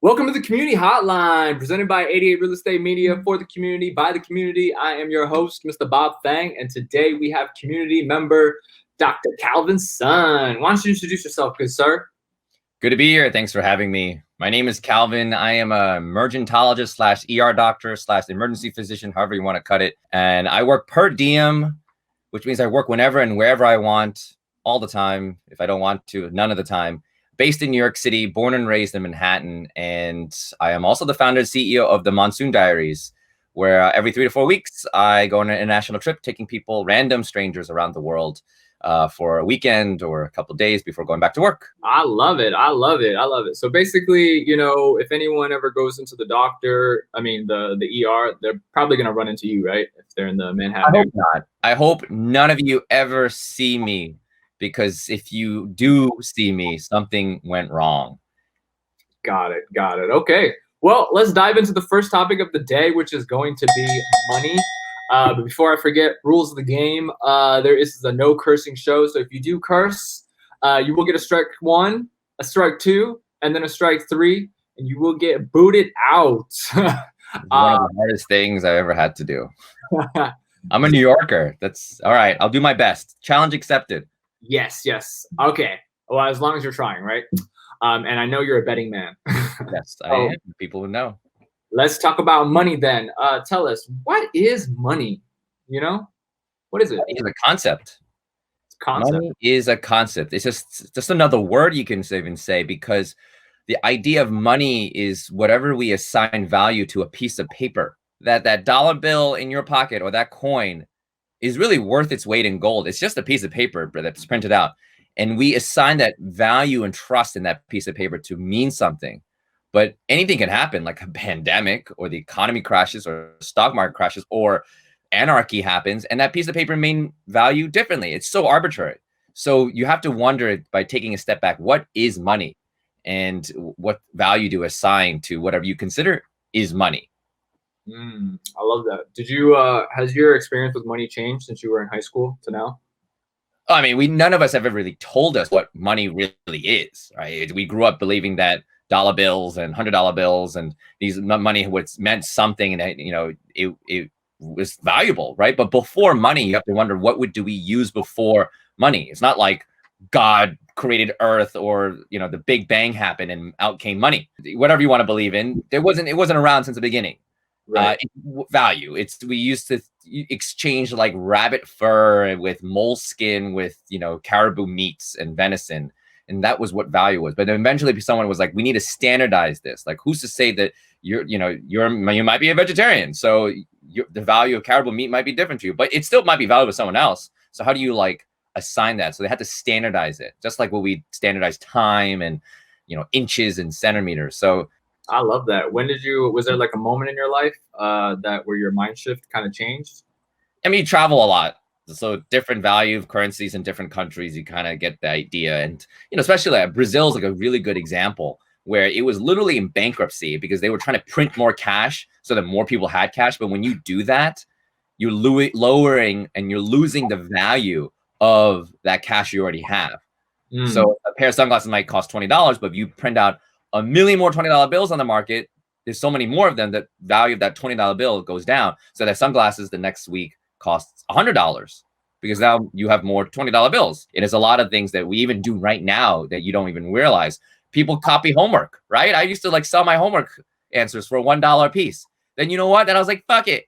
Welcome to the Community Hotline, presented by 88 Real Estate Media, for the community, by the community. I am your host, Mr. Bob Thang, and today we have community member Dr. Calvin Sun. Why don't you introduce yourself, good sir? Good to be here. Thanks for having me. My name is Calvin. I am a emergentologist slash ER doctor slash emergency physician, however you want to cut it. And I work per diem, which means I work whenever and wherever I want, all the time. If I don't want to, none of the time. Based in New York City, born and raised in Manhattan. And I am also the founder and CEO of the Monsoon Diaries, where every 3 to 4 weeks, I go on an international trip, taking people, random strangers around the world, for a weekend or a couple of days before going back to work. I love it. I love it. I love it. So basically, you know, if anyone ever goes into the the ER, they're probably going to run into you, right? If they're in the Manhattan. I hope not. I hope none of you ever see me, because if you do see me, something went wrong. Got it. Got it. Okay. Well, let's dive into the first topic of the day, which is going to be money. But before I forget, rules of the game. There is a no cursing show. So if you do curse, you will get a strike 1, a strike 2, and then a strike 3, and you will get booted out. One of the hardest things I've ever had to do. I'm a New Yorker. That's all right. I'll do my best. Challenge accepted. Yes. Yes. Okay. Well, as long as you're trying, right? And I know you're a betting man. Yes, I am. People would know. Let's talk about money then. Tell us, what is money? You know, what is it? It's a concept. Concept. Money is a concept. It's just another word you can even say, because the idea of money is whatever we assign value to a piece of paper. That dollar bill in your pocket or that coin is really worth its weight in gold. It's just a piece of paper that's printed out. And we assign that value and trust in that piece of paper to mean something. But anything can happen, like a pandemic, or the economy crashes, or stock market crashes, or anarchy happens, and that piece of paper may value differently. It's so arbitrary. So you have to wonder, by taking a step back, what is money, and what value do you assign to whatever you consider is money? I love that. Did you has your experience with money changed since you were in high school to now? I mean, none of us have ever really told us what money really is, right? We grew up believing that dollar bills and $100 bills and these money meant something, and it was valuable, right? But before money, you have to wonder, what do we use before money? It's not like God created Earth, or the Big Bang happened and out came money. Whatever you want to believe in, it wasn't around since the beginning. Right. Value. We used to exchange like rabbit fur with moleskin with caribou meats and venison. And that was what value was. But then eventually someone was like, we need to standardize this. Like, who's to say that you might be a vegetarian, so the value of caribou meat might be different to you, but it still might be valuable to someone else. So how do you assign that? So they had to standardize it, just like what we standardize time and inches and centimeters. So I love that. Was there like a moment in your life where your mind shift kind of changed? I mean, you travel a lot. So different value of currencies in different countries, you kind of get the idea. And, especially like Brazil is like a really good example, where it was literally in bankruptcy because they were trying to print more cash so that more people had cash. But when you do that, you're lowering and you're losing the value of that cash you already have. So a pair of sunglasses might cost $20, but if you print out a million more $20 bills on the market, there's so many more of them that value of that $20 bill goes down. So that sunglasses the next week costs $100 because now you have more $20 bills. It is a lot of things that we even do right now that you don't even realize. People copy homework, right? I used to sell my homework answers for $1 a piece. Then you know what? Then I was like, fuck it.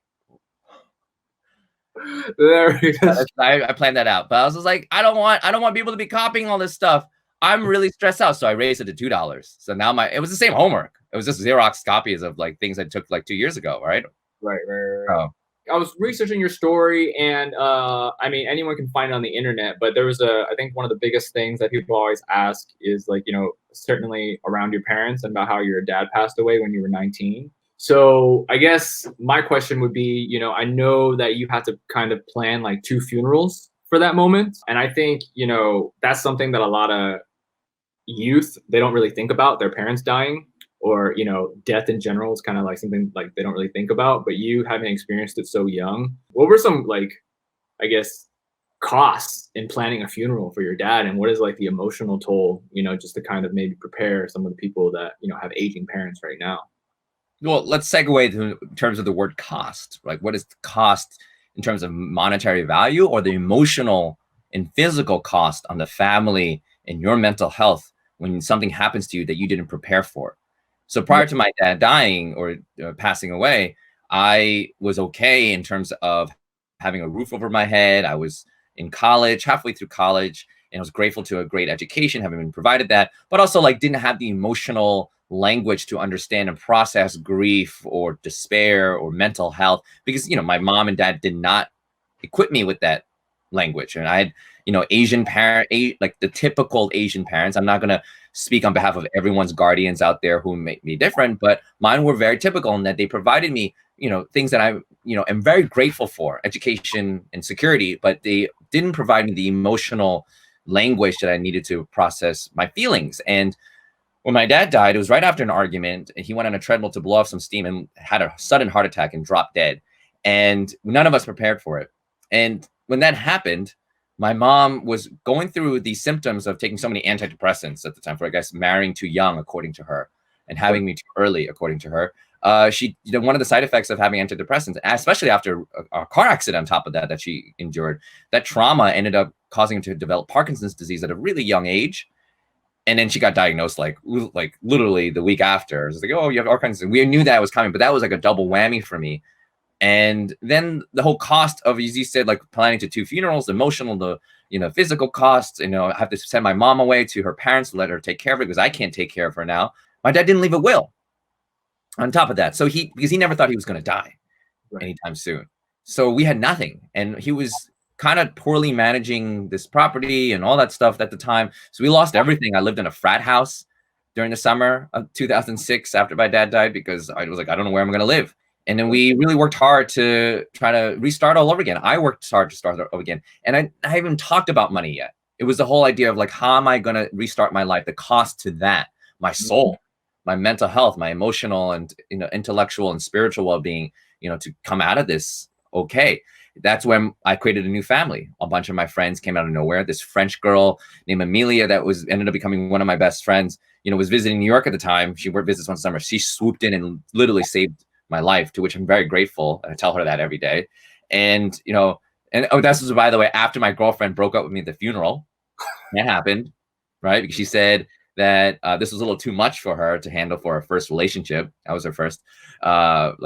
I planned that out, but I was just like, I don't want people to be copying all this stuff. I'm really stressed out, so I raised it to $2. So now it was the same homework. It was just Xerox copies of things I took 2 years ago, right? Right. Oh. I was researching your story, and I mean, anyone can find it on the internet, but there was I think one of the biggest things that people always ask is certainly around your parents and about how your dad passed away when you were 19. So I guess my question would be, I know that you had to kind of plan 2 funerals for that moment. And I think, that's something that a lot of youth, they don't really think about, their parents dying. Or death in general is kind of something they don't really think about. But you having experienced it so young, what were some I guess costs in planning a funeral for your dad, and what is like the emotional toll, just to kind of maybe prepare some of the people that, have aging parents right now? Well, let's segue to in terms of the word cost. Like, what is the cost in terms of monetary value, or the emotional and physical cost on the family and your mental health when something happens to you that you didn't prepare for? So prior to my dad dying or passing away, I was okay in terms of having a roof over my head. I was in college, halfway through college, and I was grateful to a great education, having been provided that, but also like didn't have the emotional language to understand and process grief or despair or mental health, because my mom and dad did not equip me with that language. And I had Asian parent, like the typical Asian parents. I'm not going to speak on behalf of everyone's guardians out there who may be different, but mine were very typical in that they provided me things that I am very grateful for, education and security, but they didn't provide me the emotional language that I needed to process my feelings. And when my dad died, it was right after an argument, and he went on a treadmill to blow off some steam and had a sudden heart attack and dropped dead. And none of us prepared for it. And when that happened, my mom was going through the symptoms of taking so many antidepressants at the time, for, I guess, marrying too young, according to her, and having me too early, according to her. She, one of the side effects of having antidepressants, especially after a car accident on top of that she endured, that trauma ended up causing her to develop Parkinson's disease at a really young age. And then she got diagnosed like literally the week after. It was like, oh, you have all kinds of. We knew that was coming, but that was like a double whammy for me. And then the whole cost of, as you said, like planning to 2 funerals, emotional, the physical costs. I have to send my mom away to her parents to let her take care of it because I can't take care of her now. My dad didn't leave a will. On top of that, so because he never thought he was going to die anytime soon, so we had nothing, and he was kind of poorly managing this property and all that stuff at the time. So we lost everything. I lived in a frat house during the summer of 2006 after my dad died, because I was like, I don't know where I'm going to live. And then we really worked hard to try to restart all over again. I worked hard to start over again. And I haven't talked about money yet. It was the whole idea of like, how am I going to restart my life? The cost to that, my soul, my mental health, my emotional and intellectual and spiritual well-being, to come out of this okay. That's when I created a new family. A bunch of my friends came out of nowhere. This French girl named Amelia that ended up becoming one of my best friends, was visiting New York at the time. She worked visits one summer. She swooped in and literally saved my life, to which I'm very grateful. And I tell her that every day. And, this was, by the way, after my girlfriend broke up with me at the funeral. That happened, right? Because she said that this was a little too much for her to handle for her first relationship. That was her first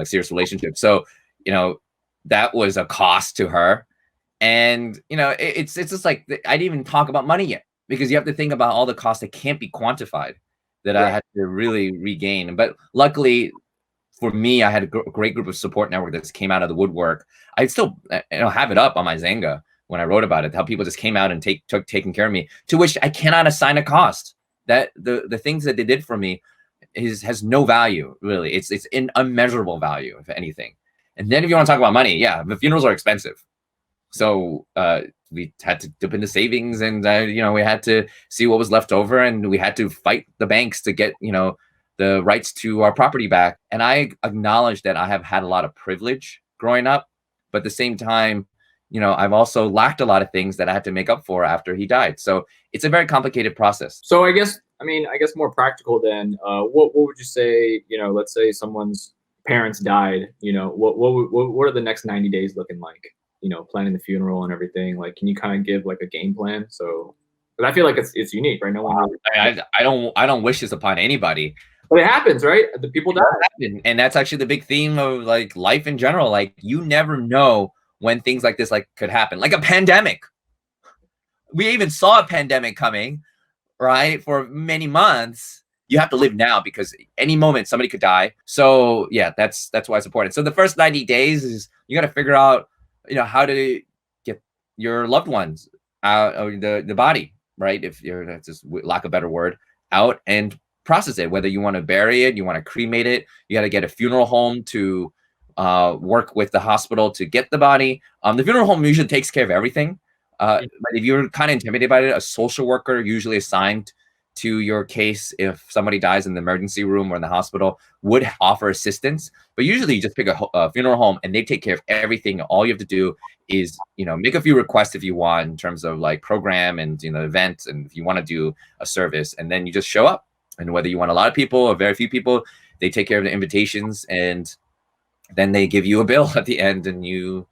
serious relationship. So, that was a cost to her. And, it's just like, I didn't even talk about money yet, because you have to think about all the costs that can't be quantified that I had to really regain. But luckily for me, I had a great group of support network that came out of the woodwork. I still have it up on my Zanga when I wrote about it, how people just came out and took taking care of me, to which I cannot assign a cost. That the things that they did for me has no value, really. It's an unmeasurable value, if anything. And then if you want to talk about money, yeah, the funerals are expensive. So we had to dip into savings, and we had to see what was left over, and we had to fight the banks to get the rights to our property back. And I acknowledge that I have had a lot of privilege growing up, but at the same time, I've also lacked a lot of things that I had to make up for after he died. So it's a very complicated process. So I guess more practical then, what would you say, let's say someone's parents died, what are the next 90 days looking like, planning the funeral and everything? Like, can you kind of give like a game plan? So, but I feel like it's unique, right? No one really I don't wish this upon anybody. But it happens, right? The people die. And that's actually the big theme of like life in general. Like, you never know when things like this could happen, like a pandemic. We even saw a pandemic coming, right? For many months. You have to live now, because any moment somebody could die. So yeah, that's why it's important. So the first 90 days is you got to figure out, how to get your loved ones out of the body, right? If you're, that's just lack of a better word, out, and process it. Whether you want to bury it, you want to cremate it, you got to get a funeral home to work with the hospital to get the body. The funeral home usually takes care of everything. But if you're kind of intimidated by it, a social worker usually assigned to your case if somebody dies in the emergency room or in the hospital would offer assistance. But usually you just pick a funeral home and they take care of everything. All you have to do is, make a few requests if you want in terms of like program and, events, and if you want to do a service, and then you just show up. And whether you want a lot of people or very few people, they take care of the invitations, and then they give you a bill at the end, and you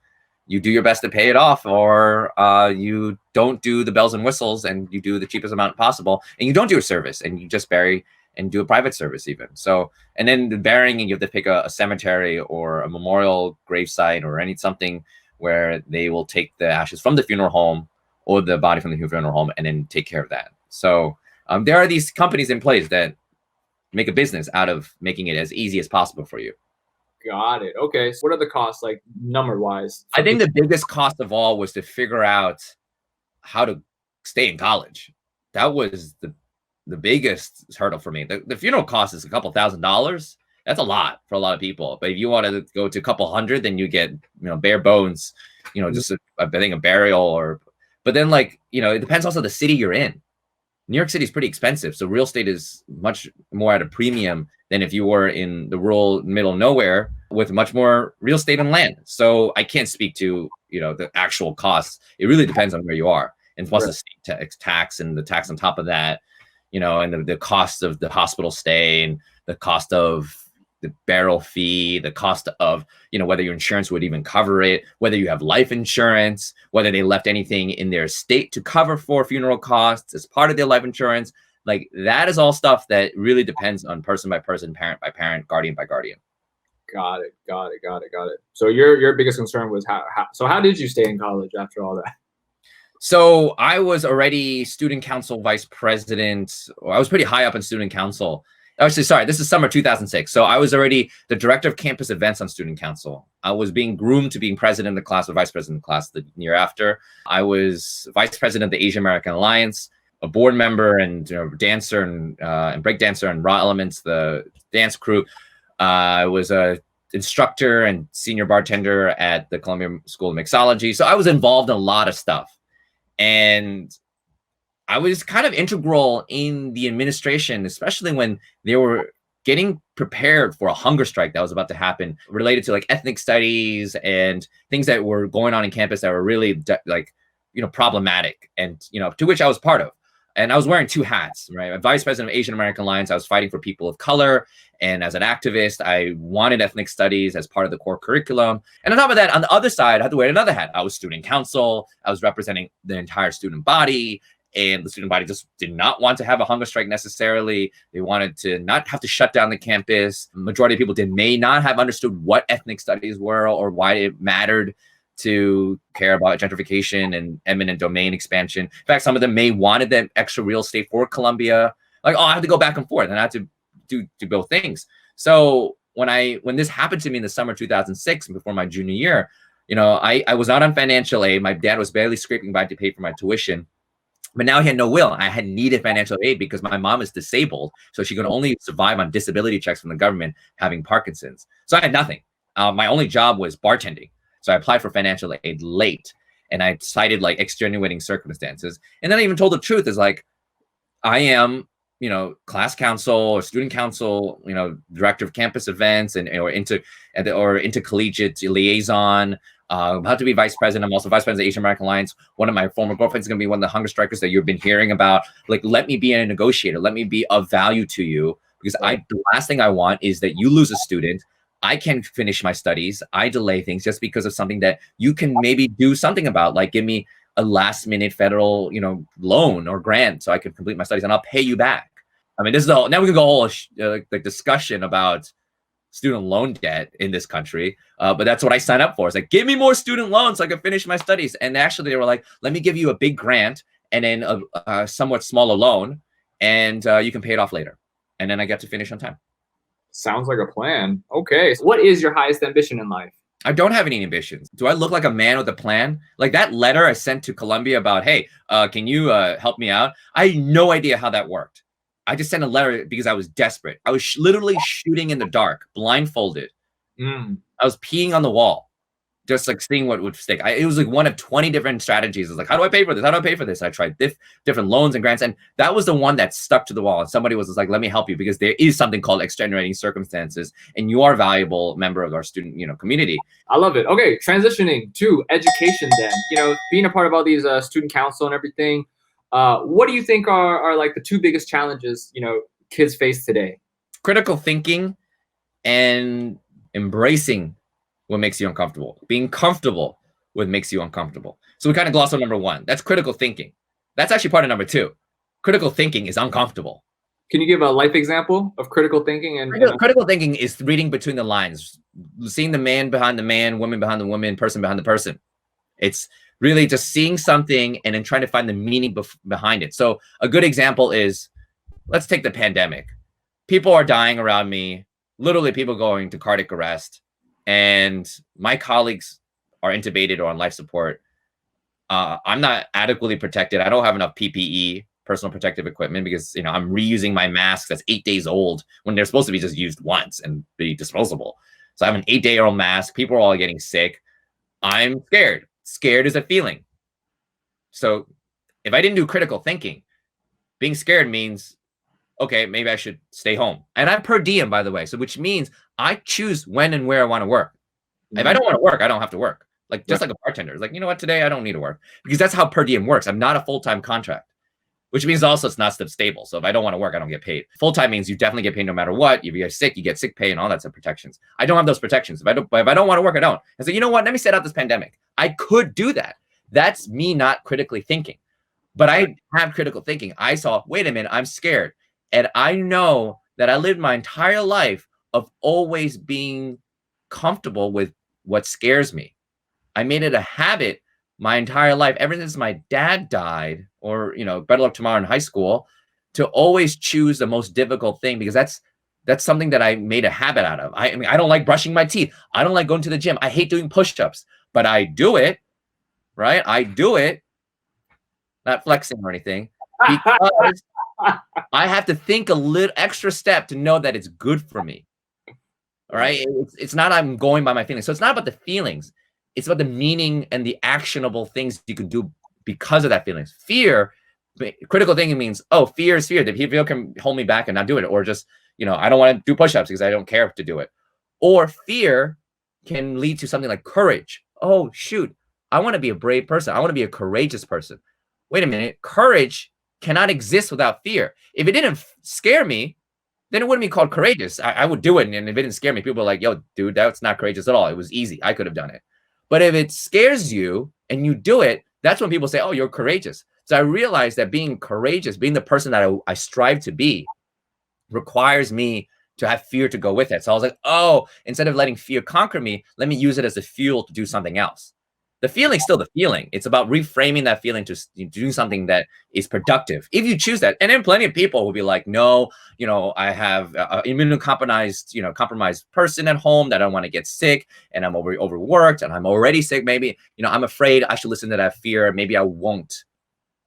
do your best to pay it off, or you don't do the bells and whistles and you do the cheapest amount possible, and you don't do a service and you just bury and do a private service even. So, and then the burying, and you have to pick a cemetery or a memorial gravesite or something where they will take the ashes from the funeral home or the body from the funeral home and then take care of that. So there are these companies in place that make a business out of making it as easy as possible for you. Got it. Okay. So what are the costs, like number wise? I think the biggest cost of all was to figure out how to stay in college. That was the biggest hurdle for me. The funeral cost is a couple $1,000s. That's a lot for a lot of people. But if you want to go to a couple hundred, then you get, bare bones, just I think a burial but then it depends also the city you're in. New York City is pretty expensive. So real estate is much more at a premium than if you were in the rural middle of nowhere with much more real estate and land. So I can't speak to, the actual costs. It really depends on where you are. And plus the state tax and the tax on top of that, and the cost of the hospital stay and the cost of the burial fee, the cost of, whether your insurance would even cover it, whether you have life insurance, whether they left anything in their estate to cover for funeral costs as part of their life insurance. Like that is all stuff that really depends on person by person, parent by parent, guardian by guardian. Got it. So your biggest concern was how did you stay in college after all that? So I was already student council vice president. I was pretty high up in student council. Actually, sorry, this is summer 2006. So I was already the director of campus events on student council. I was being groomed to being president of the class or vice president of the class the year after. I was vice president of the Asian American Alliance, a board member and dancer and break dancer and Raw Elements, the dance crew. I was a instructor and senior bartender at the Columbia School of Mixology. So I was involved in a lot of stuff. And I was kind of integral in the administration, especially when they were getting prepared for a hunger strike that was about to happen related to ethnic studies and things that were going on in campus that were really problematic, and, to which I was part of. And I was wearing two hats, right? I'm vice president of Asian American Alliance. I was fighting for people of color. And as an activist, I wanted ethnic studies as part of the core curriculum. And on top of that, on the other side, I had to wear another hat. I was student council. I was representing the entire student body. And the student body just did not want to have a hunger strike necessarily. They wanted to not have to shut down the campus. The majority of people may not have understood what ethnic studies were or why it mattered to care about gentrification and eminent domain expansion. In fact, some of them may wanted that extra real estate for Columbia. I have to go back and forth, and I have to do both things. So when this happened to me in the summer 2006, before my junior year, I was not on financial aid. My dad was barely scraping by to pay for my tuition. But now he had no will. I had needed financial aid because my mom is disabled. So she could only survive on disability checks from the government having Parkinson's. So I had nothing. My only job was bartending. So I applied for financial aid late. And I cited extenuating circumstances. And then I even told the truth is I am, class council or student council, director of campus events or intercollegiate liaison. I'm about to be vice president. I'm also vice president of the Asian American Alliance. One of my former girlfriends is going to be one of the hunger strikers that you've been hearing about. Let me be a negotiator. Let me be of value to you, because the last thing I want is that you lose a student. I can finish my studies. I delay things just because of something that you can maybe do something about, give me a last minute federal, loan or grant so I can complete my studies and I'll pay you back. I mean, this is now we can go a whole discussion about student loan debt in this country. But that's what I signed up for. It's give me more student loans so I can finish my studies. And actually they were let me give you a big grant and then a somewhat smaller loan, and you can pay it off later. And then I get to finish on time. Sounds like a plan. Okay. So what is your highest ambition in life? I don't have any ambitions. Do I look like a man with a plan? That letter I sent to Columbia about, hey, can you help me out? I had no idea how that worked. I just sent a letter because I was desperate. I was literally shooting in the dark, blindfolded. I was peeing on the wall. just like seeing what would stick. It was like one of 20 different strategies. It's like, how do I pay for this? How do I pay for this? I tried different loans and grants, and that was the one that stuck to the wall. And somebody was just like, let me help you, because there is something called extenuating circumstances, and you are a valuable member of our student, community. I love it. Okay, transitioning to education then. Being a part of all these student council and everything, what do you think are like the two biggest challenges, kids face today? Critical thinking and embracing what makes you uncomfortable. Being comfortable with makes you uncomfortable. So we kind of gloss on number one. That's critical thinking. That's actually part of number two. Critical thinking is uncomfortable. Can you give a life example of critical thinking? Critical thinking is reading between the lines, seeing the man behind the man, woman behind the woman, person behind the person. It's really just seeing something and then trying to find the meaning behind it. So a good example is, let's take the pandemic. People are dying around me, literally people going to cardiac arrest, and my colleagues are intubated or on life support. I'm not adequately protected. I don't have enough PPE, personal protective equipment, because I'm reusing my mask that's 8 days old when they're supposed to be just used once and be disposable. So I have an 8-day-old mask. People are all getting sick. I'm scared. Scared is a feeling. So if I didn't do critical thinking, being scared means, okay, maybe I should stay home. And I'm per diem, by the way, so which means I choose when and where I want to work. If I don't want to work, I don't have to work. Like just like a bartender, it's like, you know what, today I don't need to work, because that's how per diem works. I'm not a full-time contract, which means also it's not stable. So if I don't want to work, I don't get paid. Full-time means you definitely get paid no matter what. If you get sick, you get sick pay and all that stuff, protections. I don't have those protections. If I don't want to work, I don't. And so, you know what, let me set out this pandemic. I could do that. That's me not critically thinking. But I have critical thinking. I saw, wait a minute, I'm scared. And I know that I lived my entire life of always being comfortable with what scares me. I made it a habit my entire life, ever since my dad died, or, Better Luck Tomorrow in high school, to always choose the most difficult thing, because that's something that I made a habit out of. I mean, I don't like brushing my teeth. I don't like going to the gym. I hate doing push-ups, but I do it, right? I do it, not flexing or anything, because I have to think a little extra step to know that it's good for me. All right. It's not I'm going by my feelings. So it's not about the feelings. It's about the meaning and the actionable things you can do because of that feelings. Fear, critical thinking means, oh, fear is fear. The fear can hold me back and not do it. Or just, I don't want to do push-ups because I don't care to do it. Or fear can lead to something like courage. Oh, shoot, I want to be a brave person. I want to be a courageous person. Wait a minute. Courage cannot exist without fear. If it didn't scare me, then it wouldn't be called courageous. I would do it. And if it didn't scare me, people are like, yo, dude, that's not courageous at all. It was easy. I could have done it. But if it scares you and you do it, that's when people say, oh, you're courageous. So I realized that being courageous, being the person that I strive to be, requires me to have fear to go with it. So I was like, oh, instead of letting fear conquer me, let me use it as a fuel to do something else. The feeling's still the feeling. It's about reframing that feeling to do something that is productive. If you choose that. And then plenty of people will be like, no, I have an immunocompromised, compromised person at home that I don't want to get sick, and I'm overworked, and I'm already sick. Maybe, I'm afraid I should listen to that fear. Maybe I won't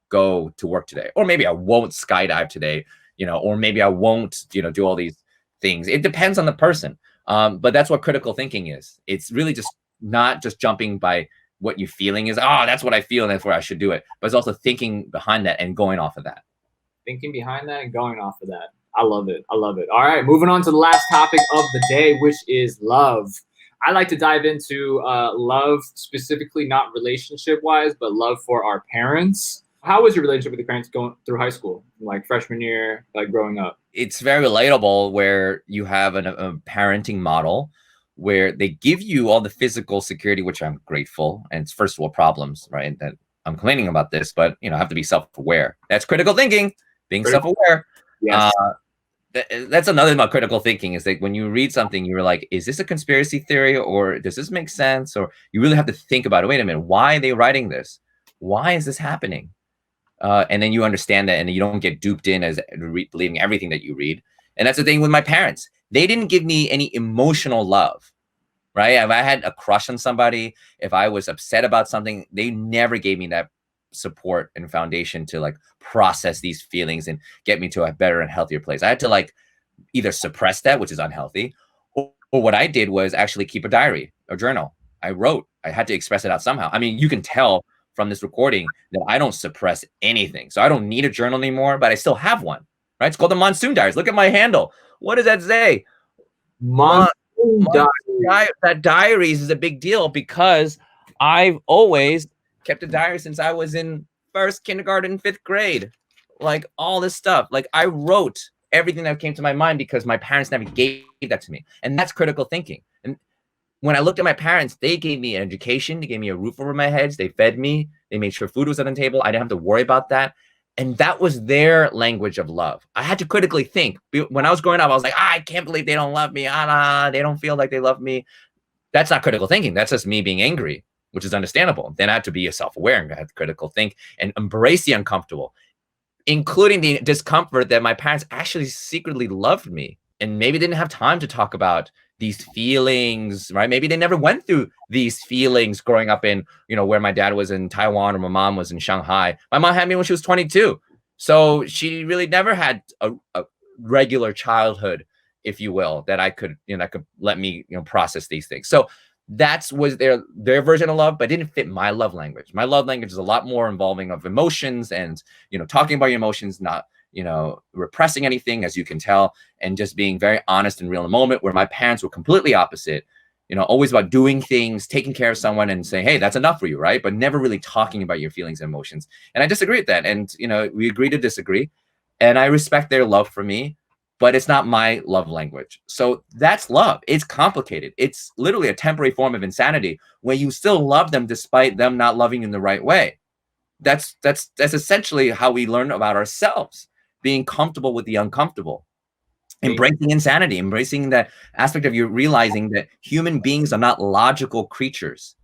go to work today, or maybe I won't skydive today, or maybe I won't, do all these things. It depends on the person. But that's what critical thinking is. It's really just not just jumping by what you're feeling is, oh, that's what I feel and therefore I should do it. But it's also thinking behind that and going off of that. Thinking behind that and going off of that. I love it. I love it. All right, moving on to the last topic of the day, which is love. I like to dive into love specifically, not relationship-wise, but love for our parents. How was your relationship with your parents going through high school, like freshman year, like growing up? It's very relatable where you have a parenting model where they give you all the physical security, which I'm grateful. And it's first world problems, right? That I'm complaining about this, but I have to be self-aware. That's critical thinking, being self-aware. Yes. That's another thing about critical thinking is that when you read something, you're like, is this a conspiracy theory, or does this make sense? Or you really have to think about it. Wait a minute, why are they writing this? Why is this happening? And then you understand that, and you don't get duped in as believing everything that you read. And that's the thing with my parents. They didn't give me any emotional love, right? If I had a crush on somebody, if I was upset about something, they never gave me that support and foundation to like process these feelings and get me to a better and healthier place. I had to like either suppress that, which is unhealthy, or what I did was actually keep a diary or journal. I I had to express it out somehow. I mean, you can tell from this recording that I don't suppress anything. So I don't need a journal anymore, but I still have one, right? It's called the Monsoon Diaries. Look at my handle. What does that say? Monsoon Diaries. That diaries is a big deal because I've always kept a diary since I was in first kindergarten, 5th grade. Like all this stuff. Like I wrote everything that came to my mind because my parents never gave that to me. And that's critical thinking. And when I looked at my parents, they gave me an education. They gave me a roof over my head. They fed me. They made sure food was on the table. I didn't have to worry about that. And that was their language of love. I had to critically think. When I was growing up, I was like, I can't believe they don't love me. They don't feel like they love me. That's not critical thinking. That's just me being angry, which is understandable. Then I had to be self-aware and I had to critical think and embrace the uncomfortable, including the discomfort that my parents actually secretly loved me and maybe didn't have time to talk about these feelings, right? Maybe they never went through these feelings growing up in, where my dad was in Taiwan or my mom was in Shanghai. My mom had me when she was 22. So she really never had a regular childhood, if you will, that I could, that could let me, process these things. So that was their version of love, but it didn't fit my love language. My love language is a lot more involving of emotions and, talking about your emotions, not, repressing anything, as you can tell, and just being very honest and real in the moment, where my parents were completely opposite, always about doing things, taking care of someone and saying, hey, that's enough for you, right? But never really talking about your feelings and emotions. And I disagree with that. And, we agree to disagree. And I respect their love for me, but it's not my love language. So that's love. It's complicated. It's literally a temporary form of insanity when you still love them despite them not loving you in the right way. That's essentially how we learn about ourselves, being comfortable with the uncomfortable, embracing insanity, embracing that aspect of you realizing that human beings are not logical creatures.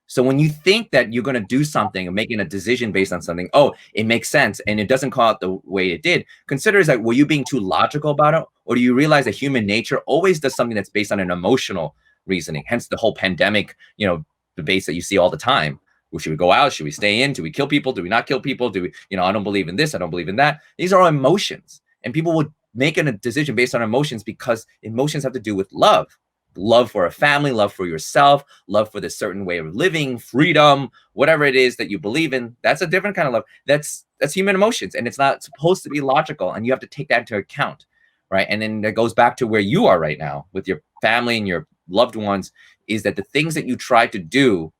So when you think that you're going to do something and making a decision based on something, it makes sense, and it doesn't come out the way it did, consider is like, were you being too logical about it? Or do you realize that human nature always does something that's based on an emotional reasoning? Hence the whole pandemic, debates that you see all the time. Well, should we go out? Should we stay in? Do we kill people? Do we not kill people? Do we, I don't believe in this. I don't believe in that. These are all emotions. And people would make a decision based on emotions because emotions have to do with love. Love for a family, love for yourself, love for this certain way of living, freedom, whatever it is that you believe in. That's a different kind of love. That's human emotions, and it's not supposed to be logical, and you have to take that into account, right? And then that goes back to where you are right now with your family and your loved ones, is that the things that you try to do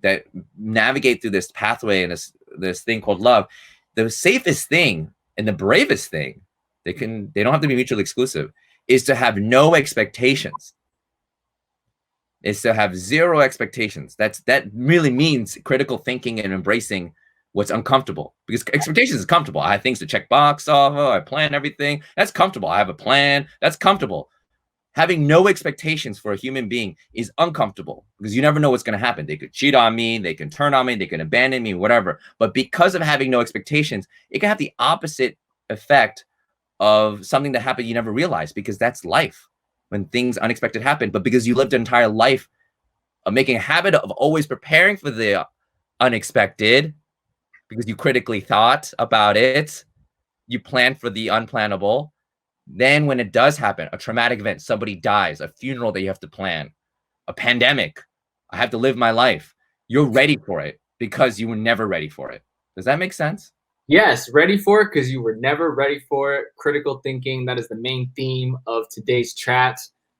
that navigate through this pathway and this thing called love, the safest thing and the bravest thing, they don't have to be mutually exclusive, is to have no expectations. Is to have zero expectations. That really means critical thinking and embracing what's uncomfortable, because expectations is comfortable. I have things to check box off. I plan everything. That's comfortable. I have a plan. That's comfortable. Having no expectations for a human being is uncomfortable, because you never know what's going to happen. They could cheat on me. They can turn on me. They can abandon me, whatever. But because of having no expectations, it can have the opposite effect of something that happened you never realized, because that's life. When things unexpected happen, but because you lived an entire life of making a habit of always preparing for the unexpected, because you critically thought about it, you planned for the unplannable. Then when it does happen, a traumatic event, somebody dies, a funeral that you have to plan, a pandemic, I have to live my life. You're ready for it because you were never ready for it. Does that make sense? Yes, ready for it because you were never ready for it. Critical thinking, that is the main theme of today's chat.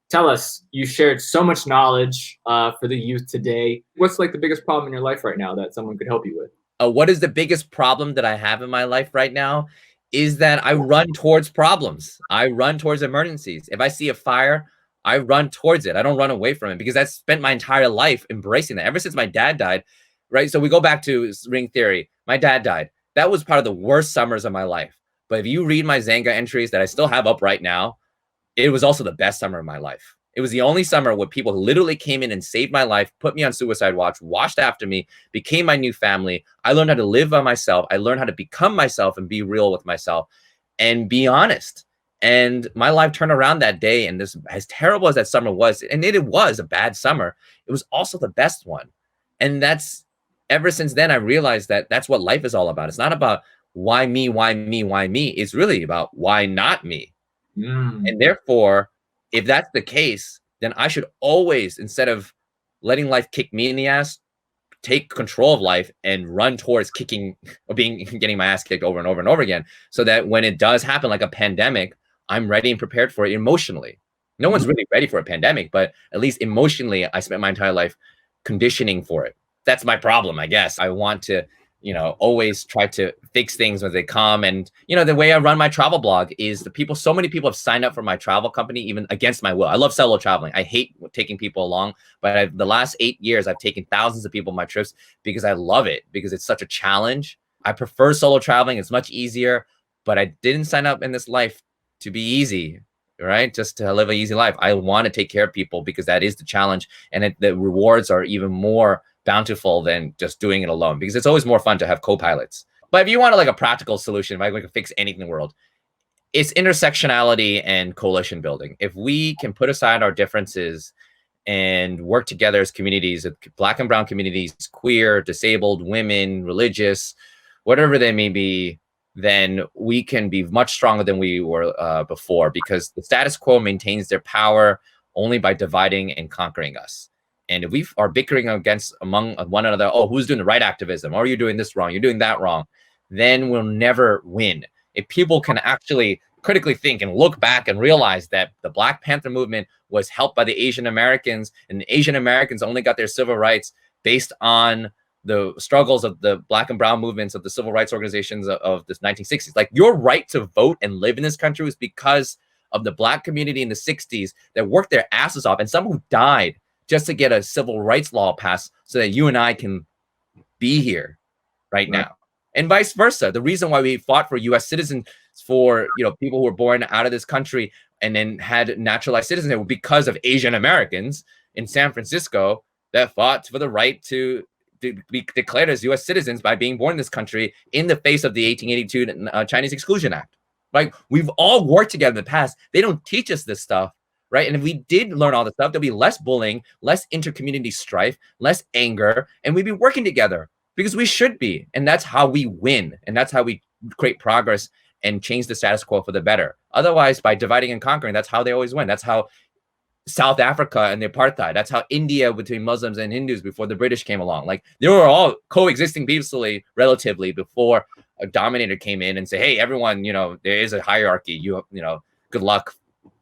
Tell us, you shared so much knowledge for the youth today. What's like the biggest problem in your life right now that someone could help you with? What is the biggest problem that I have in my life right now is that I run towards problems. I run towards emergencies. If I see a fire, I run towards it. I don't run away from it, because I've spent my entire life embracing that ever since my dad died, right? So we go back to ring theory. My dad died. That was part of the worst summers of my life. But if you read my Xanga entries that I still have up right now, it was also the best summer of my life. It was the only summer where people literally came in and saved my life, put me on suicide watch, watched after me, became my new family. I learned how to live by myself. I learned how to become myself and be real with myself and be honest. And my life turned around that day. And this, as terrible as that summer was, and it was a bad summer, it was also the best one. And that's, ever since then, I realized that that's what life is all about. It's not about why me, why me, why me. It's really about why not me. And therefore, if that's the case, then I should always, instead of letting life kick me in the ass, take control of life and run towards getting my ass kicked over and over and over again, so that when it does happen, like a pandemic, I'm ready and prepared for it emotionally. No one's really ready for a pandemic, but at least emotionally, I spent my entire life conditioning for it. That's my problem, I guess. I want to, always try to fix things when they come. And, the way I run my travel blog is so many people have signed up for my travel company, even against my will. I love solo traveling. I hate taking people along, but the last 8 years, I've taken thousands of people on my trips because I love it, because it's such a challenge. I prefer solo traveling. It's much easier, but I didn't sign up in this life to be easy, right? Just to live an easy life. I want to take care of people because that is the challenge. And the rewards are even more bountiful than just doing it alone, because it's always more fun to have co-pilots. But if you want a practical solution, if I can fix anything in the world, it's intersectionality and coalition building. If we can put aside our differences and work together as communities, Black and brown communities, queer, disabled, women, religious, whatever they may be, then we can be much stronger than we were before, because the status quo maintains their power only by dividing and conquering us. And if we are bickering among one another, oh, who's doing the right activism? Oh, you're doing this wrong, you're doing that wrong, then we'll never win. If people can actually critically think and look back and realize that the Black Panther movement was helped by the Asian Americans, and the Asian Americans only got their civil rights based on the struggles of the Black and brown movements of the civil rights organizations of the 1960s. Like, your right to vote and live in this country was because of the Black community in the 60s that worked their asses off, and some who died just to get a civil rights law passed so that you and I can be here right now. And vice versa. The reason why we fought for U.S. citizens, for people who were born out of this country and then had naturalized citizenship, was because of Asian Americans in San Francisco that fought for the right to be declared as U.S. citizens by being born in this country in the face of the 1882 Chinese Exclusion Act. Like, we've all worked together in the past. They don't teach us this stuff, right? And if we did learn all this stuff, there'll be less bullying, less intercommunity strife, less anger, and we'd be working together, because we should be. And that's how we win. And that's how we create progress and change the status quo for the better. Otherwise, by dividing and conquering, that's how they always win. That's how South Africa and the apartheid, that's how India between Muslims and Hindus before the British came along. Like, they were all coexisting peacefully, relatively, before a dominator came in and say, hey, everyone, there is a hierarchy. Good luck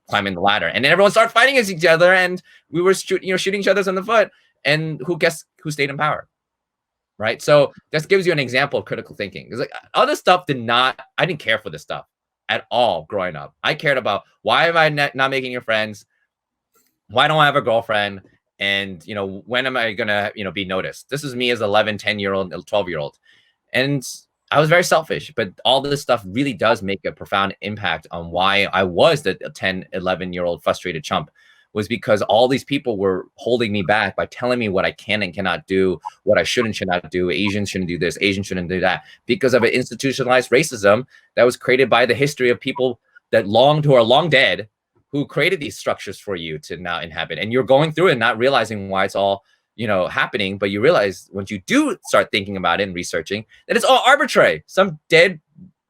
climbing the ladder. And then everyone started fighting against each other, and we were shooting each other in the foot. And who stayed in power, right? So this gives you an example of critical thinking. It's like, other stuff I didn't care for this stuff at all growing up. I cared about, why am I not making your friends? Why don't I have a girlfriend? And, when am I going to, be noticed? This is me as 11, 10-year-old, 12-year-old. And I was very selfish, but all this stuff really does make a profound impact on why I was the 10, 11-year-old frustrated chump, was because all these people were holding me back by telling me what I can and cannot do, what I should and should not do. Asians shouldn't do this, Asians shouldn't do that, because of an institutionalized racism that was created by the history of people who are long dead, who created these structures for you to now inhabit. And you're going through it and not realizing why it's all happening. But you realize, once you do start thinking about it and researching, that it's all arbitrary. Some dead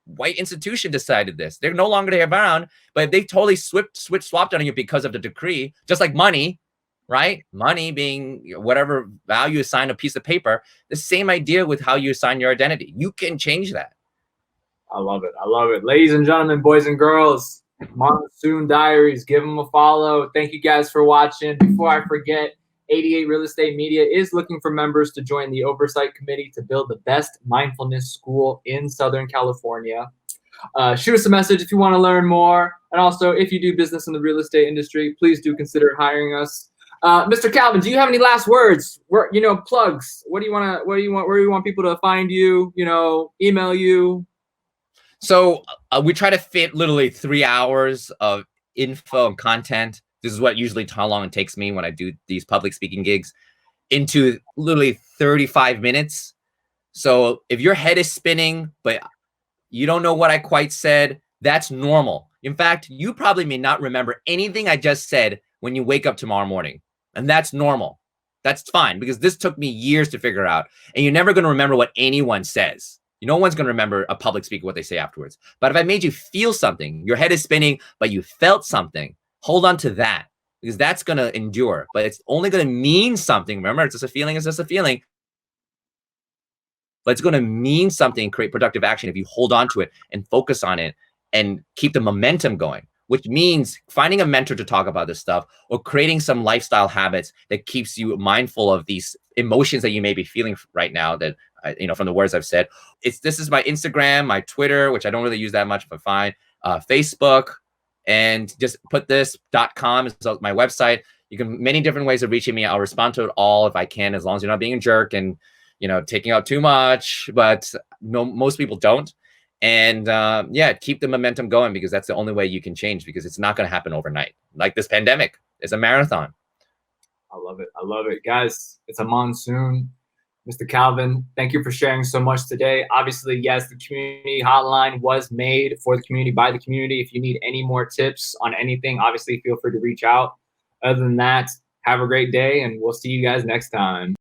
white institution decided this. They're no longer around, but they totally swapped on you because of the decree, just like money, right? Money being whatever value assigned a piece of paper. The same idea with how you assign your identity. You can change that. I love it. I love it. Ladies and gentlemen, boys and girls, Monsoon Diaries, give them a follow. Thank you guys for watching. Before I forget, 88 Real Estate Media is looking for members to join the oversight committee to build the best mindfulness school in Southern California. Shoot us a message if you want to learn more. And also, if you do business in the real estate industry, please do consider hiring us. Mr. Calvin, do you have any last words? Plugs. Where do you want people to find you? Email you? So we try to fit literally 3 hours of info and content. This is what usually how long it takes me when I do these public speaking gigs, into literally 35 minutes. So if your head is spinning, but you don't know what I quite said, that's normal. In fact, you probably may not remember anything I just said when you wake up tomorrow morning. And that's normal. That's fine, because this took me years to figure out. And you're never going to remember what anyone says. No one's going to remember a public speaker, what they say afterwards. But if I made you feel something, your head is spinning, but you felt something, hold on to that. because that's going to endure, but it's only going to mean something. Remember, it's just a feeling, it's just a feeling. But it's going to mean something, create productive action if you hold on to it and focus on it and keep the momentum going, which means finding a mentor to talk about this stuff or creating some lifestyle habits that keeps you mindful of these emotions that you may be feeling right now that, from the words I've said. This is my Instagram, my Twitter, which I don't really use that much, but fine. Facebook, and just put this.com is my website. You can, many different ways of reaching me. I'll respond to it all if I can, as long as you're not being a jerk and, taking out too much, but no, most people don't. And yeah, keep the momentum going, because that's the only way you can change, because it's not going to happen overnight. Like this pandemic, it's a marathon. I love it. I love it. Guys, it's a monsoon. Mr. Calvin, thank you for sharing so much today. Obviously, yes, the community hotline was made for the community, by the community. If you need any more tips on anything, obviously feel free to reach out. Other than that, have a great day, and we'll see you guys next time.